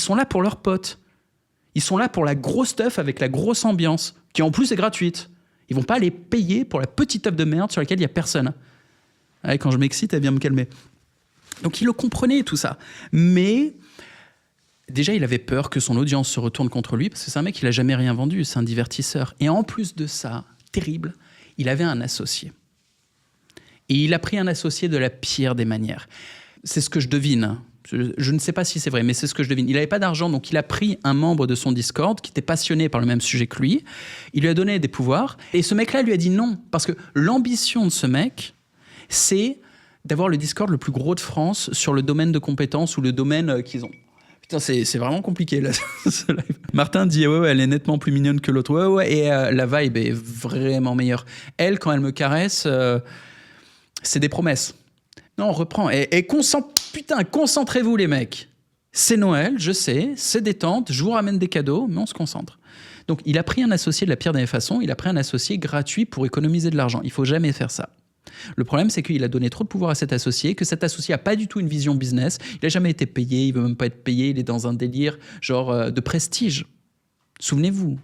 Ils sont là pour leurs potes. Ils sont là pour la grosse stuff avec la grosse ambiance, qui en plus est gratuite. Ils vont pas aller payer pour la petite œuvre de merde sur laquelle il n'y a personne. Ouais, quand je m'excite, elle vient me calmer. Donc il le comprenait tout ça. Mais déjà, il avait peur que son audience se retourne contre lui, parce que c'est un mec qui n'a jamais rien vendu, c'est un divertisseur. Et en plus de ça, terrible, il avait un associé. Et il a pris un associé de la pire des manières. C'est ce que je devine. Je ne sais pas si c'est vrai, mais c'est ce que je devine. Il n'avait pas d'argent, donc il a pris un membre de son Discord qui était passionné par le même sujet que lui. Il lui a donné des pouvoirs. Et ce mec-là lui a dit non. Parce que l'ambition de ce mec, c'est d'avoir le Discord le plus gros de France sur le domaine de compétences ou le domaine qu'ils ont. Putain, c'est vraiment compliqué, là, ce live. Martin dit, ouais, elle est nettement plus mignonne que l'autre. Ouais, et la vibe est vraiment meilleure. Elle, quand elle me caresse, c'est des promesses. Non, on reprend. Putain, concentrez-vous, les mecs. C'est Noël, je sais, c'est détente, je vous ramène des cadeaux, mais on se concentre. Donc, il a pris un associé de la pire des façons, il a pris un associé gratuit pour économiser de l'argent. Il ne faut jamais faire ça. Le problème, c'est qu'il a donné trop de pouvoir à cet associé, que cet associé n'a pas du tout une vision business, il n'a jamais été payé, il ne veut même pas être payé, il est dans un délire genre de prestige. Souvenez-vous,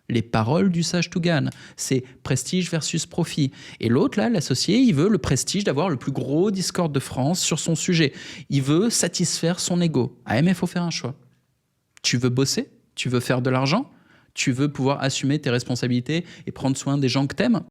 les paroles du sage Tougan, c'est prestige versus profit. Et l'autre, là, l'associé, il veut le prestige d'avoir le plus gros Discord de France sur son sujet. Il veut satisfaire son ego. Ah, mais il faut faire un choix. Tu veux bosser? Tu veux faire de l'argent? Tu veux pouvoir assumer tes responsabilités et prendre soin des gens que t'aimes?